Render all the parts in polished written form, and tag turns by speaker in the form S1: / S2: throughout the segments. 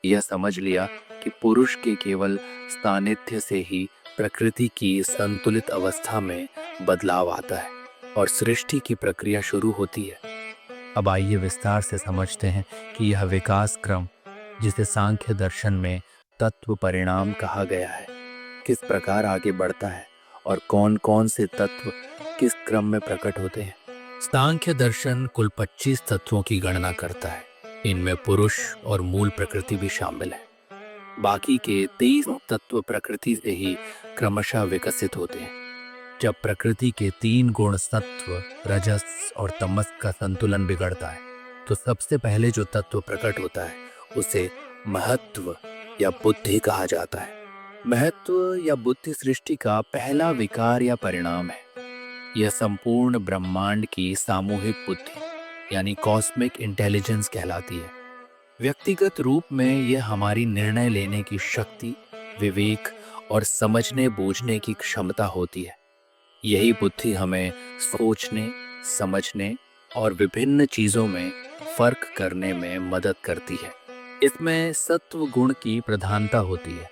S1: यह समझ लिया कि पुरुष के केवल सानिध्य से ही प्रकृति की संतुलित अवस्था में बदलाव आता है और सृष्टि की प्रक्रिया शुरू होती है। अब आइए विस्तार से समझते हैं कि यह विकास क्रम, जिसे सांख्य दर्शन में तत्व परिणाम कहा गया है, किस प्रकार आगे बढ़ता है और कौन कौन से तत्व किस क्रम में प्रकट होते हैं। सांख्य दर्शन कुल 25 तत्वों की गणना करता है। इनमें पुरुष और मूल प्रकृति भी शामिल है। बाकी के 23 तत्व प्रकृति से ही क्रमशः विकसित होते हैं। जब प्रकृति के 3 गुण सत्व, रजस और तमस का संतुलन बिगड़ता है, तो सबसे पहले जो तत्व प्रकट होता है उसे महत्व या बुद्धि कहा जाता है। महत्व या बुद्धि सृष्टि का पहला विकार या परिणाम है। यह संपूर्ण ब्रह्मांड की सामूहिक बुद्धि यानी कॉस्मिक इंटेलिजेंस कहलाती है। व्यक्तिगत रूप में यह हमारी निर्णय लेने की शक्ति, विवेक और समझने बूझने की क्षमता होती है। यही बुद्धि हमें सोचने, समझने और विभिन्न चीजों में फर्क करने में मदद करती है। इसमें सत्व गुण की प्रधानता होती है,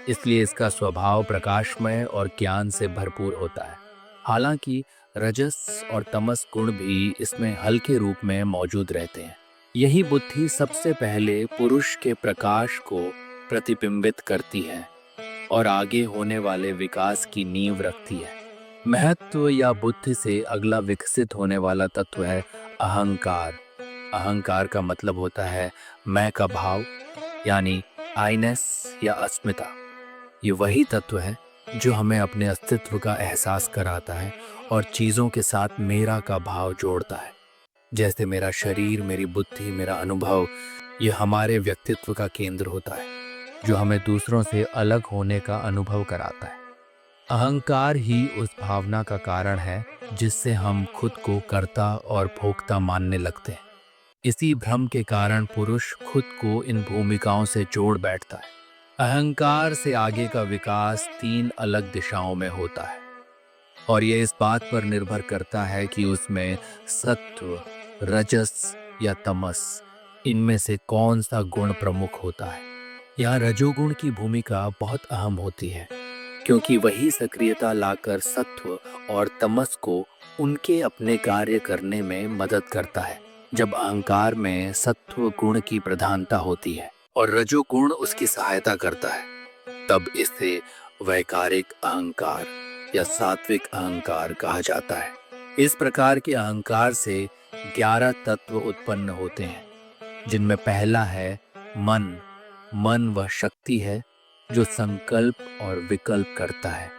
S1: इसलिए इसका स्वभाव प्रकाशमय और ज्ञान से भरपूर होता है। हालांकि रजस और तमस गुण भी इसमें हल्के रूप में मौजूद रहते हैं। यही बुद्धि सबसे पहले पुरुष के प्रकाश को प्रतिबिंबित करती है और आगे होने वाले विकास की नींव रखती है। महत्व या बुद्धि से अगला विकसित होने वाला तत्व है अहंकार। अहंकार का मतलब होता है मैं का भाव, यानी आईनेस या अस्मिता। ये वही तत्व है जो हमें अपने अस्तित्व का एहसास कराता है और चीजों के साथ मेरा का भाव जोड़ता है। जैसे मेरा शरीर, मेरी बुद्धि, मेरा अनुभव, ये हमारे व्यक्तित्व का केंद्र होता है, जो हमें दूसरों से अलग होने का अनुभव कराता है। अहंकार ही उस भावना का कारण है जिससे हम खुद को कर्ता और भोक्ता मानने लगते हैं। इसी भ्रम के कारण पुरुष खुद को इन भूमिकाओं से जोड़ बैठता है। अहंकार से आगे का विकास 3 अलग दिशाओं में होता है और यह इस बात पर निर्भर करता है कि उसमें सत्व, रजस या तमस, इनमें से कौन सा गुण प्रमुख होता है। यहाँ रजोगुण की भूमिका बहुत अहम होती है, क्योंकि वही सक्रियता लाकर सत्व और तमस को उनके अपने कार्य करने में मदद करता है। जब अहंकार में सत्व गुण की प्रधानता होती है और रजोगुण उसकी सहायता करता है, तब इसे वैकारिक अहंकार या सात्विक अहंकार कहा जाता है। इस प्रकार के अहंकार से 11 तत्व उत्पन्न होते हैं, जिनमें पहला है मन। मन वह शक्ति है जो संकल्प और विकल्प करता है,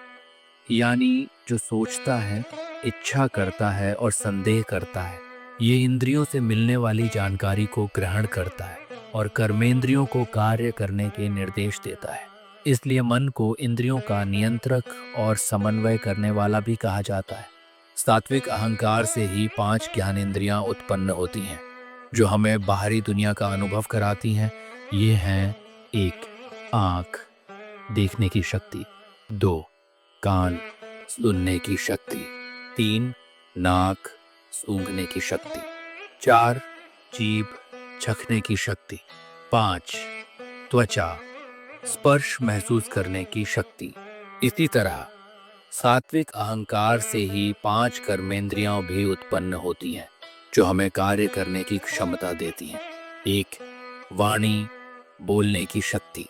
S1: यानी जो सोचता है, इच्छा करता है और संदेह करता है। ये इंद्रियों से मिलने वाली जानकारी को ग्रहण करता है और कर्मेंद्रियों को कार्य करने के निर्देश देता है। इसलिए मन को इंद्रियों का नियंत्रक और समन्वय करने वाला भी कहा जाता है। सात्विक अहंकार से ही 5 ज्ञानेंद्रियां उत्पन्न होती हैं, जो हमें बाहरी दुनिया का अनुभव कराती हैं। ये हैं 1 आँख, देखने की शक्ति, 2 कान, सुनने की शक्ति, 3 नाक, सूंघने की शक्ति, 4 जीभ, चखने की शक्ति, 5 त्वचा, स्पर्श महसूस करने की शक्ति। इसी तरह सात्विक अहंकार से ही 5 कर्मेंद्रियां भी उत्पन्न होती हैं, जो हमें कार्य करने की क्षमता देती हैं। 1 वाणी, बोलने की शक्ति,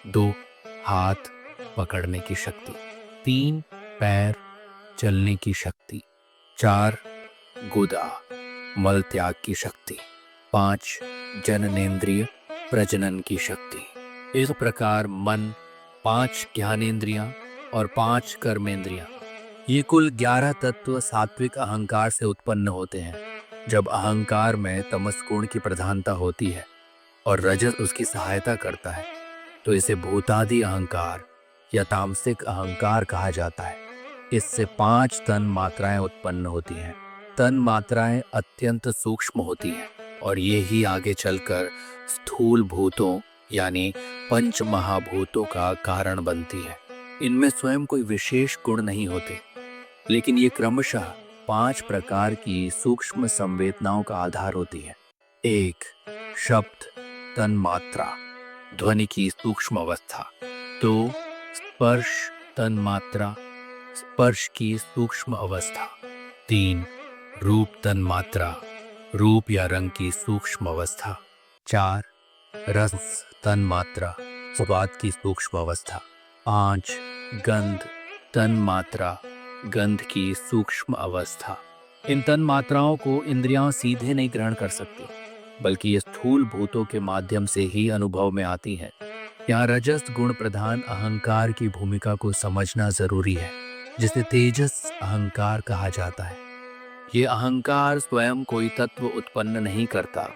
S1: 2 हाथ, पकड़ने की शक्ति, 3 पैर, चलने की शक्ति, 4 गुदा, मल त्याग की शक्ति, 5 जननेंद्रिय, प्रजनन की शक्ति। इस प्रकार मन, 5 ज्ञानेंद्रियां और 5 कर्मेंद्रियां, ये कुल 11 तत्व सात्विक अहंकार से उत्पन्न होते हैं। जब अहंकार में तमस गुण की प्रधानता होती है और रजस उसकी सहायता करता है, तो इसे भूतादि अहंकार या तामसिक अहंकार कहा जाता है। इससे 5 तन मात्राएं उत्पन्न होती हैं। तन मात्राएं अत्यंत सूक्ष्म होती हैं और ये ही आगे चलकर स्थूल भूतों यानी पंच महाभूतों का कारण बनती है। इनमें स्वयं कोई विशेष गुण नहीं होते, लेकिन ये क्रमशः 5 प्रकार की सूक्ष्म संवेदनाओं का आधार होती है। 1 शब्द, तन मात्रा, ध्वनि की सूक्ष्म अवस्था। 2 स्पर्श तन मात्रा, स्पर्श की सूक्ष्म अवस्था। 3 रूप तन मात्रा, रूप या रंग की सूक्ष्म अवस्था। 4 रस तन मात्रा, स्वाद की सूक्ष्म अवस्था। 5 गंध तन मात्रा, गंध की सूक्ष्म अवस्था। इन तन मात्राओं को इंद्रियां सीधे नहीं ग्रहण कर सकती, बल्कि ये स्थूल भूतों के माध्यम से ही अनुभव में आती हैं। यहाँ रजस गुण प्रधान अहंकार की भूमिका को समझना जरूरी है, जिसे तेजस अहंकार कहा जाता है। ये अहंकार स्वयं कोई तत्व उत्पन्न नहीं करता,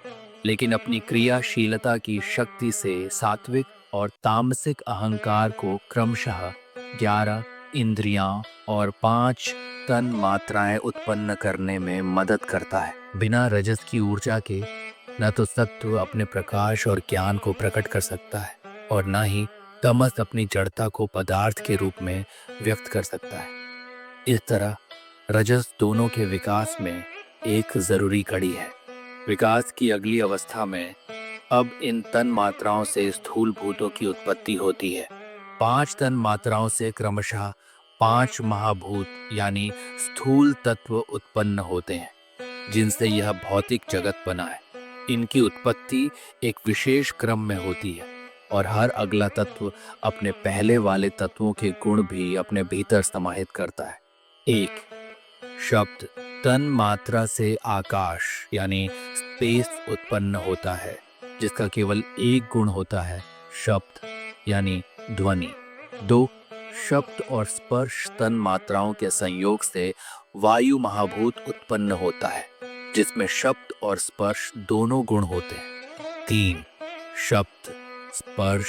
S1: लेकिन अपनी क्रियाशीलता की शक्ति से सात्विक और तामसिक अहंकार को क्रमशः 11 इंद्रियां और 5 तन मात्राएं उत्पन्न करने में मदद करता है। बिना रजस की ऊर्जा के न तो सत्व अपने प्रकाश और ज्ञान को प्रकट कर सकता है, और न ही तमस अपनी जड़ता को पदार्थ के रूप में व्यक्त कर सकता है। इस तरह रजस दोनों के विकास में एक जरूरी कड़ी है। विकास की अगली अवस्था में अब इन तन मात्राओं से स्थूल भूतों की उत्पत्ति होती है। 5 तन मात्राओं से क्रमशः 5 महाभूत यानी स्थूल तत्व उत्पन्न होते हैं, जिनसे यह भौतिक जगत बना है। इनकी उत्पत्ति एक विशेष क्रम में होती है, और हर अगला तत्व अपने पहले वाले तत्वों के गुण भी अपने भीतर समाहित करता है। 1 शब्द तन मात्रा से आकाश यानी स्पेस उत्पन्न होता है, जिसका केवल एक गुण होता है, शब्द यानी ध्वनि। 2 शब्द और स्पर्श तन मात्राओं के संयोग से वायु महाभूत उत्पन्न होता है, जिसमें शब्द और स्पर्श दोनों गुण होते हैं। 3 शब्द, स्पर्श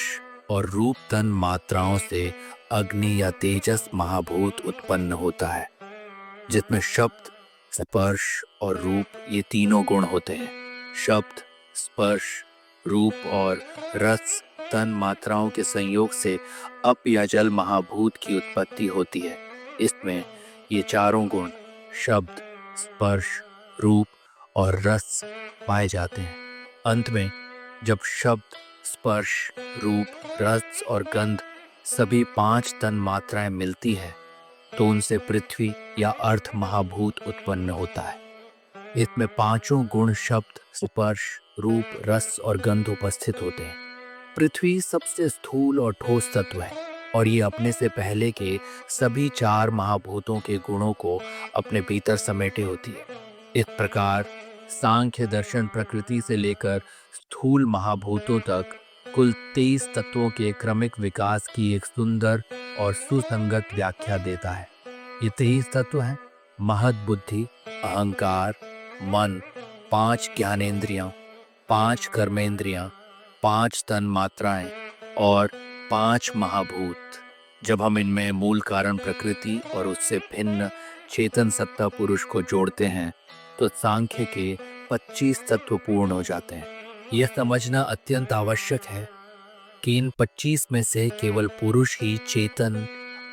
S1: और रूप तन मात्राओं से अग्नि या तेजस महाभूत उत्पन्न होता है, जिसमें शब्द, स्पर्श और रूप ये तीनों गुण होते हैं। शब्द, स्पर्श, रूप और रस तन मात्राओं के संयोग से अप या जल महाभूत की उत्पत्ति होती है। इसमें ये चारों गुण शब्द, स्पर्श, रूप और रस पाए जाते हैं। अंत में जब शब्द, स्पर्श, रूप, रस और गंध सभी 5 तन मात्राएं मिलती है, तो उनसे पृथ्वी या अर्थ महाभूत उत्पन्न होता है। इसमें 5 गुण शब्द, स्पर्श, रूप, रस और गंध उपस्थित होते हैं। पृथ्वी सबसे स्थूल और ठोस तत्व है, और ये अपने से पहले के सभी 4 महाभूतों के गुणों को अपने भीतर समेटे होती है। इस प्रकार सांख्य दर्शन प्रकृति से लेकर स्थूल महाभूतों तक कुल 23 तत्वों के क्रमिक विकास की एक सुंदर और सुसंगत व्याख्या देता है। ये 23 तत्व हैं: महद बुद्धि, अहंकार, मन, 5 ज्ञानेंद्रियां, 5 कर्मेंद्रियां, 5 तन मात्राएं और 5 महाभूत। जब हम इनमें मूल कारण प्रकृति और उससे भिन्न चेतन सत्ता पुरुष को जोड़ते हैं, तो सांख्य के 25 तत्व पूर्ण हो जाते हैं। यह समझना अत्यंत आवश्यक है कि इन 25 में से केवल पुरुष ही चेतन,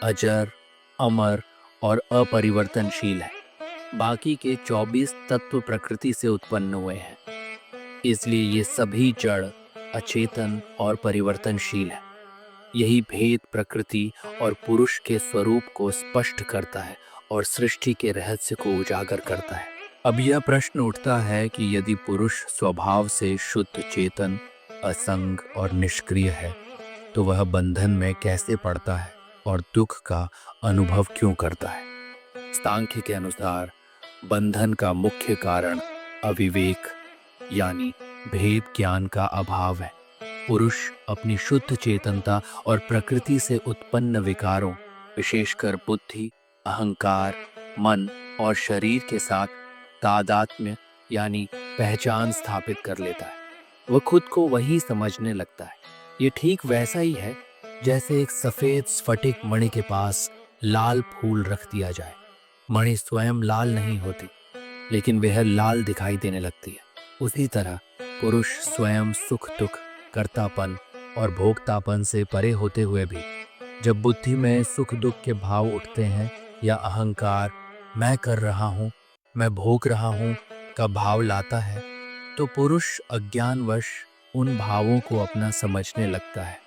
S1: अजर, अमर और अपरिवर्तनशील है। बाकी के 24 तत्व प्रकृति से उत्पन्न हुए हैं, इसलिए ये सभी जड़, अचेतन और परिवर्तनशील है। यही भेद प्रकृति और पुरुष के स्वरूप को स्पष्ट करता है और सृष्टि के रहस्य को उजागर करता है। अब यह प्रश्न उठता है कि यदि पुरुष स्वभाव से शुद्ध चेतन, असंग और निष्क्रिय है, तो वह बंधन में कैसे पड़ता है और दुख का अनुभव क्यों करता है? सांख्य के अनुसार बंधन का मुख्य कारण अविवेक यानी भेद ज्ञान का अभाव है। पुरुष अपनी शुद्ध चेतनता और प्रकृति से उत्पन्न विकारों, विशेषकर बुद्धि, अहंकार, मन और शरीर के साथ तादात्म्य यानी पहचान स्थापित कर लेता है। वह खुद को वही समझने लगता है। ये ठीक वैसा ही है जैसे एक सफेद स्फटिक मणि के पास लाल फूल रख दिया जाए। मणि स्वयं लाल नहीं होती, लेकिन वह लाल दिखाई देने लगती है। उसी तरह पुरुष स्वयं सुख दुख, कर्तापन और भोक्तापन से परे होते हुए भी जब बुद्धि में सुख दुख के भाव उठते हैं या अहंकार, मैं कर रहा हूँ, मैं भोग रहा हूँ का भाव लाता है, तो पुरुष अज्ञानवश उन भावों को अपना समझने लगता है।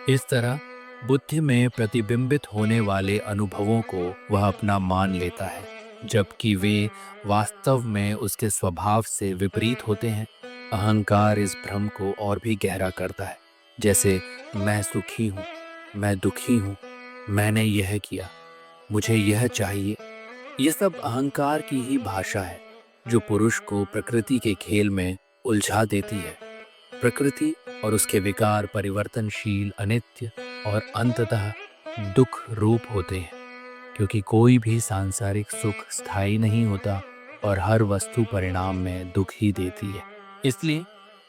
S1: इस तरह बुद्धि में प्रतिबिंबित होने वाले अनुभवों को वह अपना मान लेता है, जबकि वे वास्तव में उसके स्वभाव से विपरीत होते हैं। अहंकार इस भ्रम को और भी गहरा करता है, जैसे मैं सुखी हूँ, मैं दुखी हूँ, मैंने यह किया, मुझे यह चाहिए। ये सब अहंकार की ही भाषा है, जो पुरुष को प्रकृति के खेल में उलझा देती है। प्रकृति और उसके विकार परिवर्तनशील, अनित्य और अंततः दुख रूप होते हैं, क्योंकि कोई भी सांसारिक सुख स्थायी नहीं होता और हर वस्तु परिणाम में दुख ही देती है। इसलिए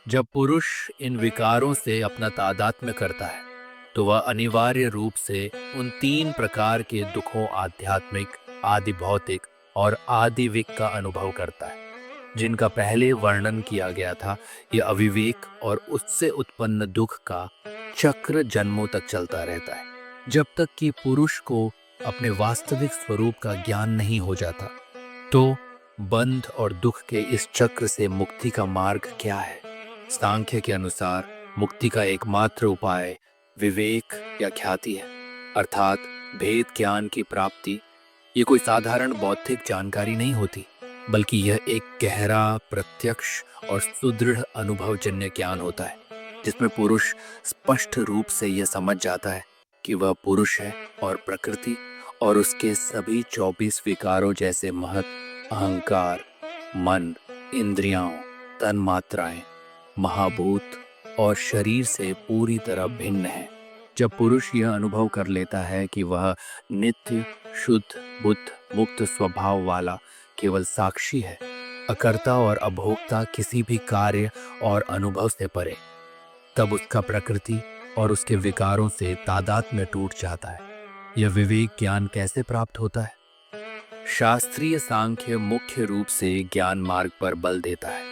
S1: जब पुरुष इन विकारों से अपना तादात्म्य करता है, तो वह अनिवार्य रूप से उन तीन प्रकार के दुखों, आध्यात्मिक, आदि भौतिक और आदिविक का अनुभव करता है, जिनका पहले वर्णन किया गया था। यह अविवेक और उससे उत्पन्न दुख का चक्र जन्मों तक चलता रहता है, जब तक कि पुरुष को अपने वास्तविक स्वरूप का ज्ञान नहीं हो जाता। तो बंध और दुख के इस चक्र से मुक्ति का मार्ग क्या है? सांख्य के अनुसार मुक्ति का एकमात्र उपाय विवेक या ख्याति है, अर्थात भेद ज्ञान की प्राप्ति। ये कोई साधारण बौद्धिक जानकारी नहीं होती, बल्कि यह एक गहरा, प्रत्यक्ष और सुदृढ़ अनुभवजन्य ज्ञान होता है, जिसमें पुरुष स्पष्ट रूप से यह समझ जाता है कि वह पुरुष है और प्रकृति और उसके सभी 24 विकारों जैसे महत, अहंकार, मन, इंद्रियां, तन्मात्राएं, महाभूत और शरीर से पूरी तरह भिन्न है। जब पुरुष यह अनुभव कर लेता है कि वह नित्य, शुद्ध, बुद्ध, मुक्त स्वभाव वाला केवल साक्षी है, अकर्ता और अभोक्ता किसी भी कार्य और अनुभव से परे, तब उसका प्रकृति और उसके विकारों से तादात्म्य टूट जाता है। यह विवेक ज्ञान कैसे प्राप्त होता है? शास्त्रीय सांख्य मुख्य रूप से ज्ञान मार्ग पर बल देता है,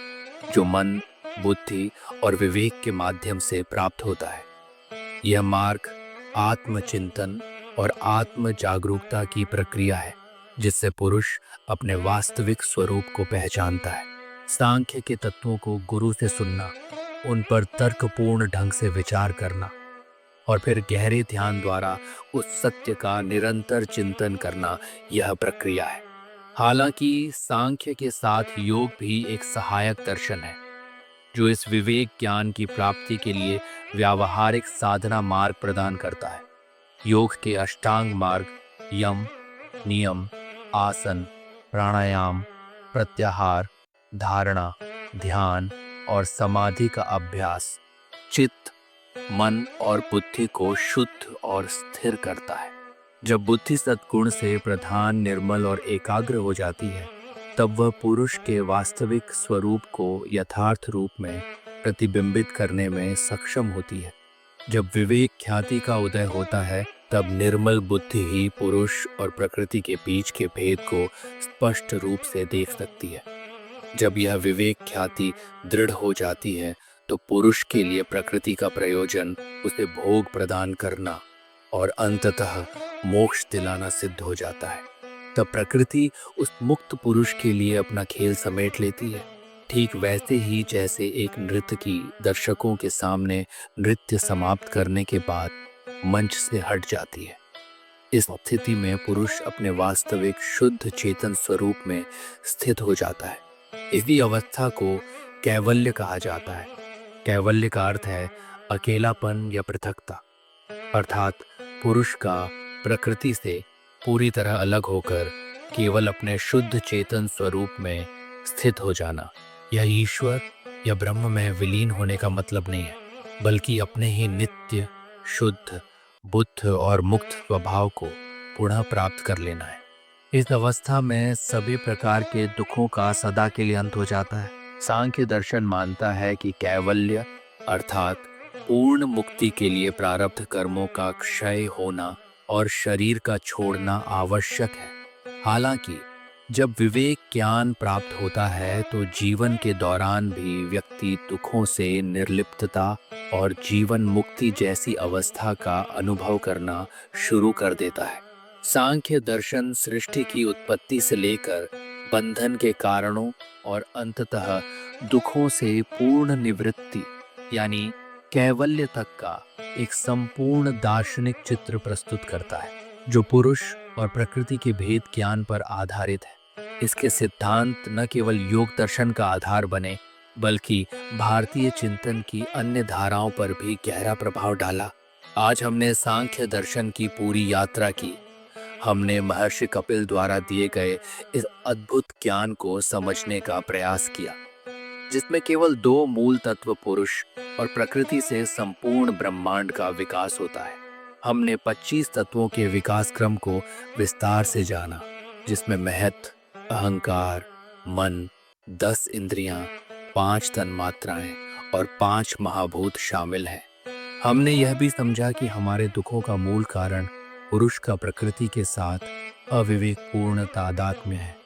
S1: जो मन, बुद्धि और विवेक के माध्यम से प्राप्त होता है। यह मार्ग आत्मचिंतन और आत्म जागरूकता की प्रक्रिया है, जिससे पुरुष अपने वास्तविक स्वरूप को पहचानता है। सांख्य के तत्वों को गुरु से सुनना, उन पर तर्कपूर्ण ढंग से विचार करना और फिर गहरे ध्यान द्वारा उस सत्य का निरंतर चिंतन करना, यह प्रक्रिया है। हालांकि सांख्य के साथ योग भी एक सहायक दर्शन है, जो इस विवेक ज्ञान की प्राप्ति के लिए व्यावहारिक साधना मार्ग प्रदान करता है। योग के अष्टांग मार्ग यम, नियम, आसन, प्राणायाम, प्रत्याहार, धारणा, ध्यान और समाधि का अभ्यास चित्त, मन और बुद्धि को शुद्ध और स्थिर करता है। जब बुद्धि सद्गुण से प्रधान, निर्मल और एकाग्र हो जाती है, तब वह पुरुष के वास्तविक स्वरूप को यथार्थ रूप में प्रतिबिंबित करने में सक्षम होती है। जब विवेक ख्याति का उदय होता है, तब निर्मल बुद्धि ही पुरुष और प्रकृति के बीच के भेद को स्पष्ट रूप से देख सकती है। जब यह विवेक ख्याति दृढ़ हो जाती है, तो पुरुष के लिए प्रकृति का प्रयोजन उसे भोग प्रदान करना और अंततः मोक्ष दिलाना सिद्ध हो जाता है। तब प्रकृति उस मुक्त पुरुष के लिए अपना खेल समेट लेती है, ठीक वैसे ही जैसे एक नर्तकी दर्शकों के सामने नृत्य समाप्त करने के बाद मंच से हट जाती है। इस स्थिति में पुरुष अपने वास्तविक शुद्ध चेतन स्वरूप में स्थित हो जाता है। इसी अवस्था को कैवल्य कहा जाता है। कैवल्य का अर्थ है अकेलापन या पृथकता, अर्थात पुरुष का प्रकृति से पूरी तरह अलग होकर केवल अपने शुद्ध चेतन स्वरूप में स्थित हो जाना। यह ईश्वर या ब्रह्म में विलीन होने का मतलब नहीं है, बल्कि अपने ही नित्य, शुद्ध, बुद्ध और मुक्त स्वभाव को पुनः प्राप्त कर लेना है। इस अवस्था में सभी प्रकार के दुखों का सदा के लिए अंत हो जाता है। सांख्य दर्शन मानता है कि कैवल्य अर्थात पूर्ण मुक्ति के लिए प्रारब्ध कर्मों का क्षय होना और शरीर का छोड़ना आवश्यक है। हालांकि जब विवेक ज्ञान प्राप्त होता है, तो जीवन के दौरान भी व्यक्ति दुखों से निर्लिप्तता और जीवन मुक्ति जैसी अवस्था का अनुभव करना शुरू कर देता है। सांख्य दर्शन सृष्टि की उत्पत्ति से लेकर बंधन के कारणों और अंततः दुखों से पूर्ण निवृत्ति यानी कैवल्य तक का एक संपूर्ण दार्शनिक चित्र प्रस्तुत करता है जो पुरुष और प्रकृति के भेद ज्ञान पर आधारित है। इसके सिद्धांत न केवल योग दर्शन का आधार बने बल्कि भारतीय चिंतन की अन्य धाराओं पर भी गहरा प्रभाव डाला। आज हमने सांख्य दर्शन की पूरी यात्रा की। हमने महर्षि कपिल द्वारा दिए गए इस अद्भुत ज्ञान को समझने का प्रयास किया जिसमें केवल दो मूल तत्व पुरुष और प्रकृति से संपूर्ण ब्रह्मांड का विकास होता है। हमने 25 तत्वों के विकास क्रम को विस्तार से जाना जिसमें महत्व, अहंकार, मन, 10 इंद्रियां, 5 तन्मात्राएं और 5 महाभूत शामिल हैं। हमने यह भी समझा कि हमारे दुखों का मूल कारण पुरुष का प्रकृति के साथ अविवेकपूर्ण तादात्म्य है।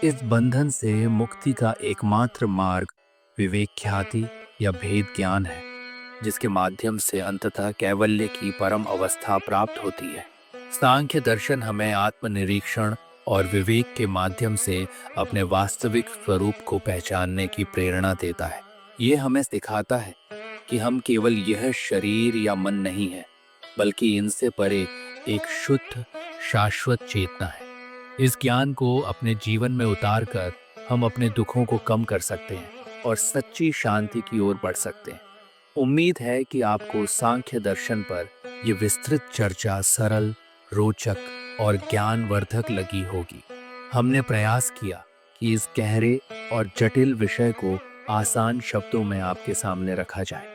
S1: इस बंधन से मुक्ति का एकमात्र मार्ग विवेक ख्याति या भेद ज्ञान है जिसके माध्यम से अंततः कैवल्य की परम अवस्था प्राप्त होती है। सांख्य दर्शन हमें आत्मनिरीक्षण और विवेक के माध्यम से अपने वास्तविक स्वरूप को पहचानने की प्रेरणा देता है। ये हमें सिखाता है कि हम केवल यह शरीर या मन नहीं है बल्कि इनसे परे एक शुद्ध शाश्वत चेतना है। इस ज्ञान को अपने जीवन में उतारकर हम अपने दुखों को कम कर सकते हैं और सच्ची शांति की ओर बढ़ सकते हैं। उम्मीद है कि आपको सांख्य दर्शन पर यह विस्तृत चर्चा सरल, रोचक और ज्ञानवर्धक लगी होगी। हमने प्रयास किया कि इस गहरे और जटिल विषय को आसान शब्दों में आपके सामने रखा जाए।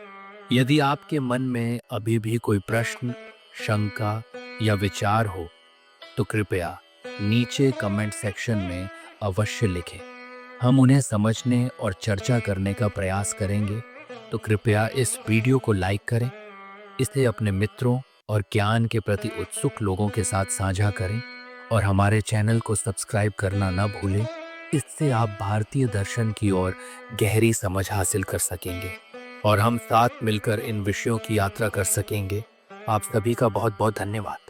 S1: यदि आपके मन में अभी भी कोई प्रश्न, शंका या विचार हो तो कृपया नीचे कमेंट सेक्शन में अवश्य लिखें। हम उन्हें समझने और चर्चा करने का प्रयास करेंगे। तो कृपया इस वीडियो को लाइक करें, इसे अपने मित्रों और ज्ञान के प्रति उत्सुक लोगों के साथ साझा करें और हमारे चैनल को सब्सक्राइब करना न भूलें। इससे आप भारतीय दर्शन की ओर गहरी समझ हासिल कर सकेंगे और हम साथ मिलकर इन विषयों की यात्रा कर सकेंगे। आप सभी का बहुत बहुत धन्यवाद।